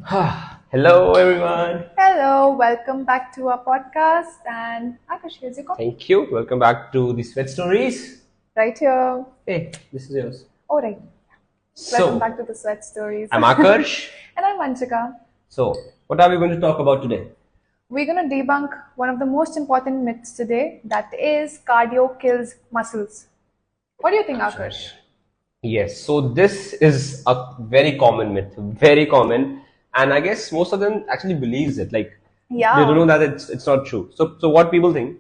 Hello, everyone. Hello, welcome back to our podcast. And Akash, here's your call. Thank you. Welcome back to the Sweat Stories. Right here. Hey, this is yours. Oh, right. Welcome back to the Sweat Stories. I'm Akash. And I'm Vanchika. So, what are we going to talk about today? We're going to debunk one of the most important myths today, that is cardio kills muscles. What do you think, Akash? Yes, so this is a very common myth, very common, and I guess most of them actually believes it. Like Yeah. they don't know that it's not true. So what people think,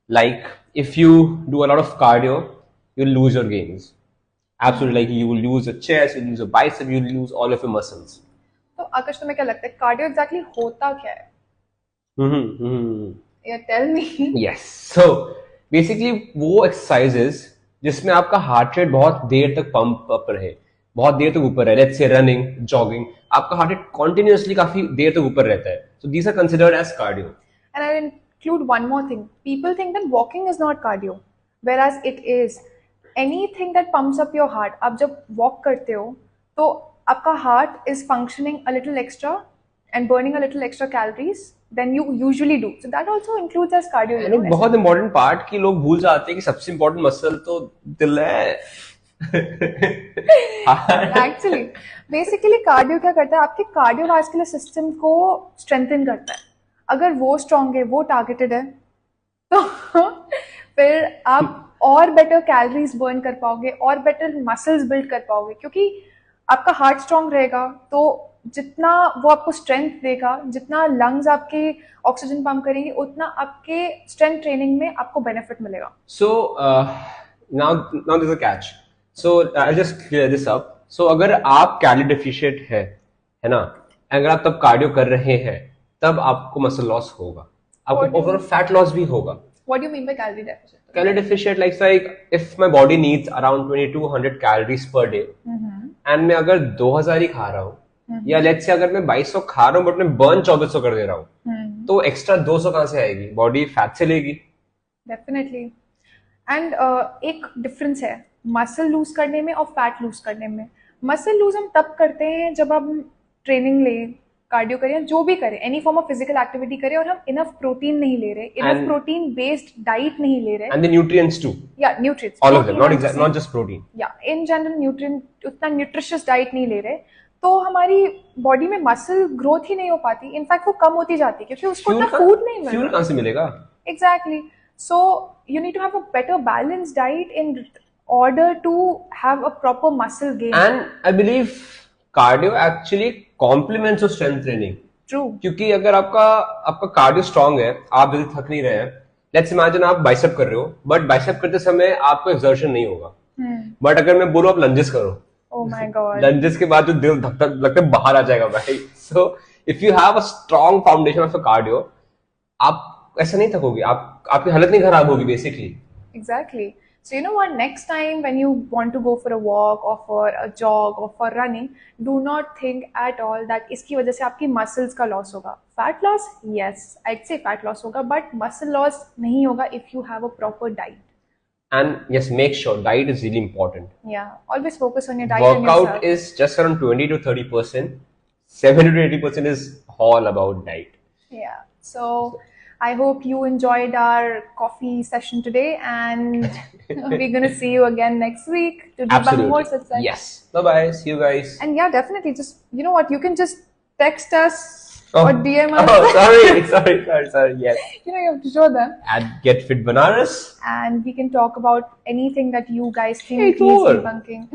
like if you do a lot of cardio, you'll lose your gains. Absolutely, like you will lose your chest, you'll lose your bicep, you'll lose all of your muscles. तो आकाश तुम्हें क्या लगता है cardio exactly होता क्या है? Yeah, tell me. Yes. So basically वो exercises जिसमें आपका हार्ट रेट बहुत देर तक पंप अप रहे, बहुत देर तक ऊपर रहे. लेट्स से रनिंग, जॉगिंग, आपका हार्ट रेट कॉन्टिन्यूसली काफी देर तक ऊपर रहता है. So these are considered as cardio. And I'll include one more thing. People think that walking is not cardio, whereas it is. Anything that pumps up your heart, आप जब walk करते हो, तो आपका heart is functioning a little extra and burning a little extra calories than you usually do. So that also includes as cardio. And एक बहुत important part कि लोग भूल जाते हैं कि सबसे important muscle तो दिल है. Actually, basically cardio क्या करता है? आपके cardiovascular system को strengthen करता है. अगर वो strong है, वो targeted है, तो फिर आप और बेटर कैलोरीज बर्न कर पाओगे और बेटर मसल्स बिल्ड कर पाओगे, क्योंकि आपका हार्ट स्ट्रांग रहेगा तो जितना वो आपको स्ट्रेंथ देगा, जितना लंग्स आपके ऑक्सीजन पंप करेंगे, उतना आपके स्ट्रेंथ ट्रेनिंग में आपको बेनिफिट मिलेगा. So now there's a catch. So I'll just clear this up. So अगर आप कैलोरी डेफिशिएंट है ना, अगर आप तब कार्डियो कर रहे हैं तब आपको मसल लॉस होगा, आपको ओवरऑल फैट लॉस भी होगा. What do you mean by calorie deficit? Calorie deficit like if my body needs around 2200 calories per day and मैं अगर 2000 ही खा रहा हूँ या लेट्स से अगर मैं 2200 खा रहा हूँ बट मैं बर्न 2400 कर दे रहा हूँ, तो एक्स्ट्रा 200 कहाँ से आएगी? बॉडी फैट से लेगी. डेफिनेटली. एंड एक डिफरेंस है मसल लूज करने में और फैट लूज करने में. मसल लूज हम तब करते हैं जब हम ट्रेनिंग लें, कार्डियो करें या जो भी करें, any form of physical activity करें और हम इनफ प्रोटीन नहीं ले रहे, इनफ प्रोटीन बेस्ड डाइट नहीं ले रहे. And the nutrients too. या nutrients, all of them, not just protein. या इन जनरल न्यूट्रिएंट, उतना न्यूट्रिशियस डाइट नहीं ले रहे, तो हमारी बॉडी में मसल ग्रोथ ही नहीं हो पाती. इनफैक्ट वो कम होती जाती है क्योंकि उसको इतना फूड नहीं मिल रहा. फ्यूल कहाँ से मिलेगा? Exactly. So you need to have a better balanced diet in order to have a proper muscle gain. And I believe cardio actually complements your strength training. True. क्योंकि अगर आपका कार्डियो स्ट्रांग है, आप जल्दी थक नहीं रहे हैं, लेट्स इमेजिन आप बाइसेप कर रहे हो, बट बाइसेप करते समय आपको एक्सर्शन नहीं होगा. बट अगर मैं बोलूं आप लंजेस करो, oh my god, लंजेस के बाद जो दिल धक लगता है बाहर आ जाएगा भाई. So if you have a strong foundation of cardio, आप ऐसा नहीं थकोगे, आपकी हालत नहीं खराब होगी basically. Exactly. So you know what, next time when you want to go for a walk or for a jog or for running, do not think at all that इसकी वजह से आपकी muscles का loss होगा. Fat loss, yes, I'd say fat loss होगा, but muscle loss नहीं होगा if you have a proper diet. And yes, make sure diet is really important. Yeah, always focus on your diet. Workout is just around 20 to 30%. 70 to 80% is all about diet. Yeah. So I hope you enjoyed our coffee session today, and we're going to see you again next week to debunk more such things. Yes. Bye-bye. See you guys. And yeah, definitely. Just, you know what, you can just text us or DM us. Oh, sorry. Yes. You know, you have to show them. At Get Fit Banaras. And we can talk about anything that you guys think Hey, needs cool. debunking.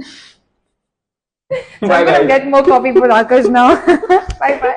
So I'm going to get more coffee for Akash now. Bye-bye.